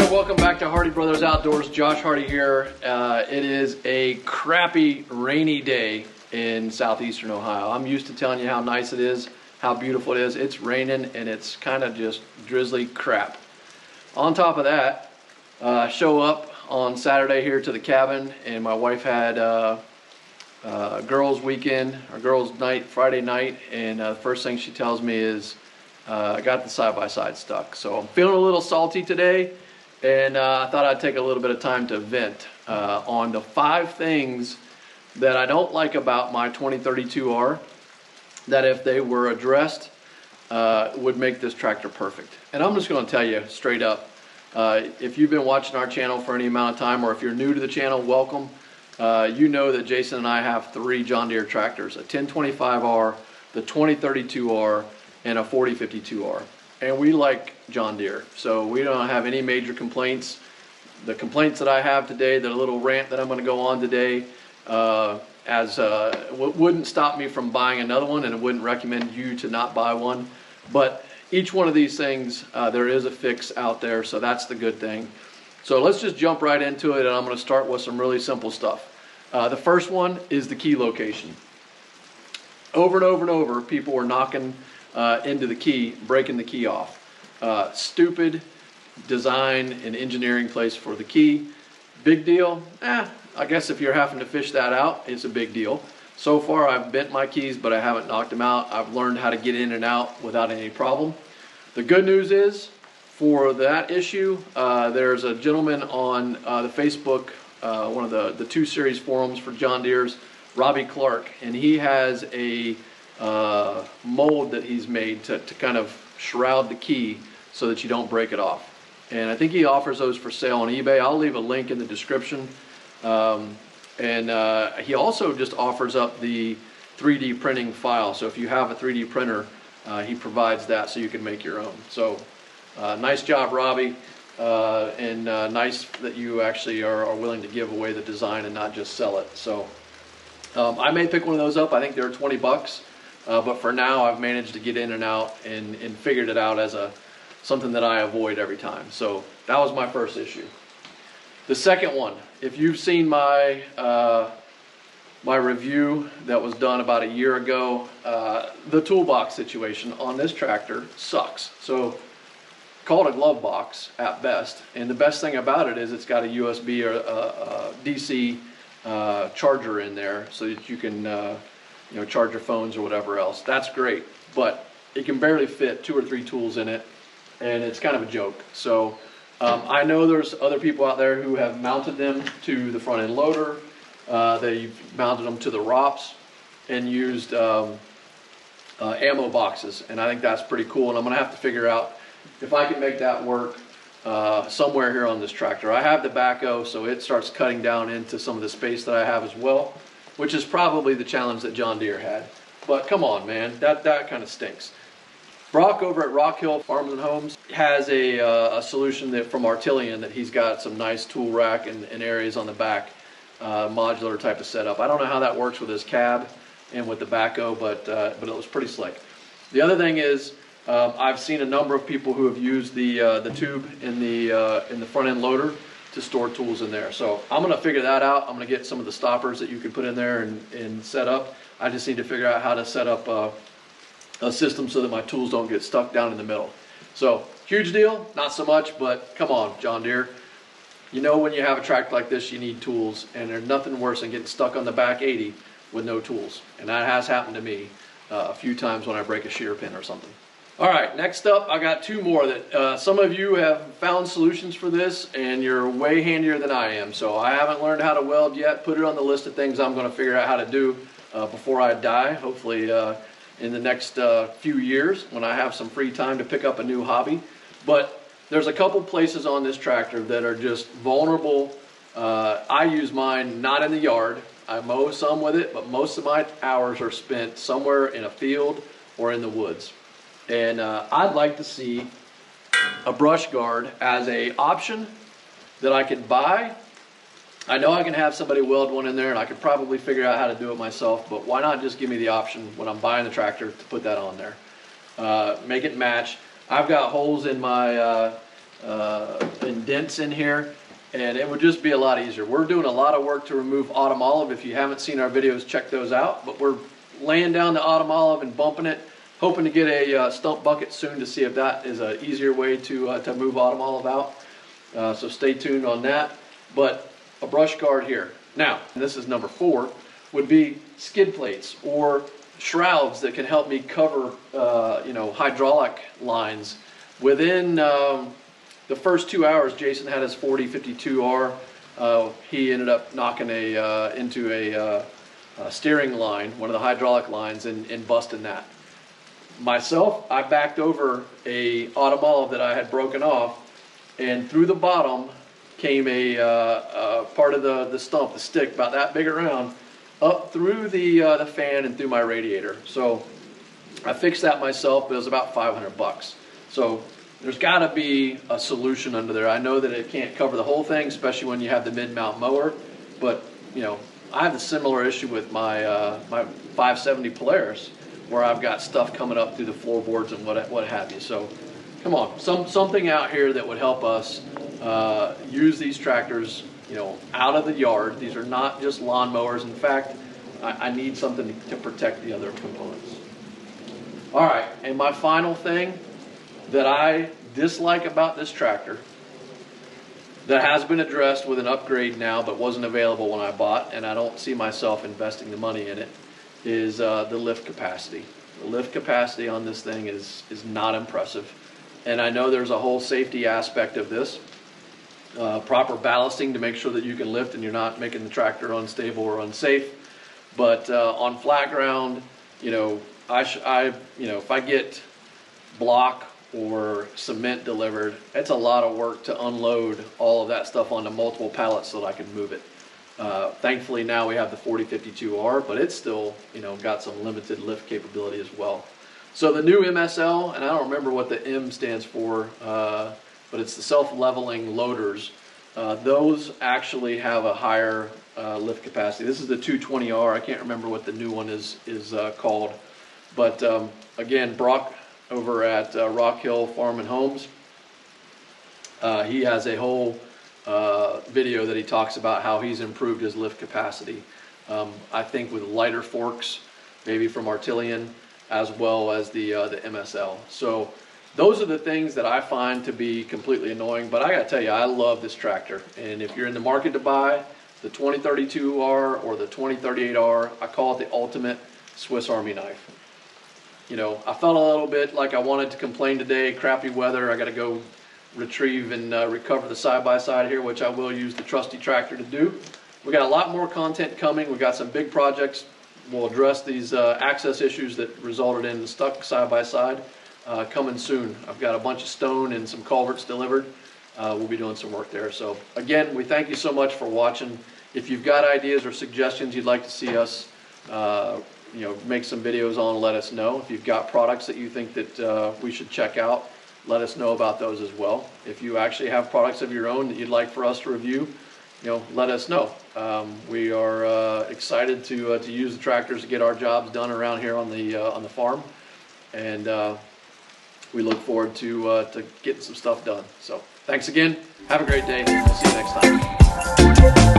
Alright, welcome back to Hardy Brothers Outdoors. Josh Hardy here. It is a crappy, rainy day in southeastern Ohio. I'm used to telling you how nice it is, how beautiful it is. It's raining and it's kind of just drizzly crap. On top of that, show up on Saturday here to the cabin, and my wife had girls' weekend, or girls' night, Friday night, and the first thing she tells me is, I got the side-by-side stuck. So I'm feeling a little salty today, and I thought I'd take a little bit of time to vent on the 5 things that I don't like about my 2032R, that if they were addressed, would make this tractor perfect. And I'm just going to tell you straight up, if you've been watching our channel for any amount of time, or if you're new to the channel, welcome. You know that Jason and I have 3 John Deere tractors, a 1025R, the 2032R, and a 4052R, and we like John Deere, so we don't have any major complaints. The complaints that I have today, the little rant that I'm going to go on today, wouldn't stop me from buying another one, and it wouldn't recommend you to not buy one. But each one of these things, there is a fix out there, so that's the good thing. So let's just jump right into it, and I'm going to start with some really simple stuff. The first one is the key location. Over and over and over, people were knocking into the key, breaking the key off. Stupid design and engineering place for the key. Big deal? I guess if you're having to fish that out, it's a big deal. So far I've bent my keys, but I haven't knocked them out. I've learned how to get in and out without any problem. The good news is, for that issue, there's a gentleman on the Facebook, one of the 2 series forums for John Deere's, Robbie Clark, and he has a mold that he's made to kind of shroud the key so that you don't break it off. And I think he offers those for sale on eBay. I'll leave a link in the description. He also just offers up the 3D printing file. So if you have a 3D printer, he provides that so you can make your own. So nice job, Robbie, and nice that you actually are willing to give away the design and not just sell it. So I may pick one of those up. I think they're 20 bucks. But for now, I've managed to get in and out and figured it out as something that I avoid every time. So that was my first issue. The second one, if you've seen my my review that was done about a year ago, the toolbox situation on this tractor sucks. So call it a glove box at best. And the best thing about it is it's got a USB or a DC charger in there so that you can charge your phones or whatever else. That's great, but it can barely fit 2 or 3 tools in it, and it's kind of a joke. So I know there's other people out there who have mounted them to the front end loader. They've mounted them to the ROPS and used ammo boxes, and I think that's pretty cool, and I'm gonna have to figure out if I can make that work somewhere here on this tractor. I have the backhoe, so it starts cutting down into some of the space that I have as well, which is probably the challenge that John Deere had. But come on, man, that kind of stinks. Brock over at Rock Hill Farms and Homes has a solution that from Artillion, that he's got some nice tool rack and areas on the back, modular type of setup. I don't know how that works with his cab and with the backhoe, but it was pretty slick. The other thing is, I've seen a number of people who have used the tube in the front end loader to store tools in there. So I'm going to figure that out. I'm going to get some of the stoppers that you can put in there and set up. I just need to figure out how to set up a system so that my tools don't get stuck down in the middle. So huge deal, not so much, but come on, John Deere. You know, when you have a tractor like this, you need tools, and there's nothing worse than getting stuck on the back 80 with no tools. And that has happened to me a few times when I break a shear pin or something. All right, next up, I got 2 more that some of you have found solutions for this, and you're way handier than I am. So I haven't learned how to weld yet. Put it on the list of things I'm going to figure out how to do before I die, hopefully in the next few years when I have some free time to pick up a new hobby. But there's a couple places on this tractor that are just vulnerable. I use mine not in the yard. I mow some with it, but most of my hours are spent somewhere in a field or in the woods. And I'd like to see a brush guard as an option that I could buy. I know I can have somebody weld one in there, and I could probably figure out how to do it myself, but why not just give me the option when I'm buying the tractor to put that on there? Make it match. I've got holes in my indents in here, and it would just be a lot easier. We're doing a lot of work to remove autumn olive. If you haven't seen our videos, check those out. But we're laying down the autumn olive and bumping it, hoping to get a stump bucket soon to see if that is an easier way to move autumn olive out. So stay tuned on that. But a brush guard here. Now, and this is number 4, would be skid plates or shrouds that can help me cover hydraulic lines. Within the first 2 hours, Jason had his 4052R. He ended up knocking into a steering line, one of the hydraulic lines, and busting that. Myself, I backed over a autumn olive that I had broken off, and through the bottom came a part of the stump, the stick, about that big around, up through the fan and through my radiator. So I fixed that myself, but it was about $500. So there's got to be a solution under there. I know that it can't cover the whole thing, especially when you have the mid-mount mower, but I have a similar issue with my my 570 Polaris, where I've got stuff coming up through the floorboards and what have you. So come on, something out here that would help us use these tractors out of the yard. These are not just lawn mowers. In fact, I need something to protect the other components. All right, and my final thing that I dislike about this tractor, that has been addressed with an upgrade now but wasn't available when I bought, and I don't see myself investing the money in it, is the lift capacity. The lift capacity on this thing is not impressive. And I know there's a whole safety aspect of this. Proper ballasting to make sure that you can lift and you're not making the tractor unstable or unsafe. But on flat ground, if I get block or cement delivered, it's a lot of work to unload all of that stuff onto multiple pallets so that I can move it. Thankfully now we have the 4052R, but it's still got some limited lift capability as well. So the new MSL, and I don't remember what the M stands for, but it's the self-leveling loaders. Those actually have a higher lift capacity. This is the 220R. I can't remember what the new one is called. But again, Brock over at Rock Hill Farm and Homes, he has a whole video that he talks about how he's improved his lift capacity. I think with lighter forks, maybe from Artillion, as well as the MSL. So those are the things that I find to be completely annoying, but I gotta tell you, I love this tractor. And if you're in the market to buy the 2032R or the 2038R, I call it the ultimate Swiss Army knife. I felt a little bit like I wanted to complain today, crappy weather, I gotta go retrieve and recover the side-by-side here, which I will use the trusty tractor to do. We got a lot more content coming. We got some big projects. We'll address these access issues that resulted in the stuck side-by-side coming soon. I've got a bunch of stone and some culverts delivered. We'll be doing some work there. So again, we thank you so much for watching. If you've got ideas or suggestions you'd like to see us make some videos on, let us know. If you've got products that you think that we should check out, let us know about those as well. If you actually have products of your own that you'd like for us to review, let us know. We are excited to use the tractors to get our jobs done around here on the farm, and we look forward to getting some stuff done. So thanks again. Have a great day. We'll see you next time.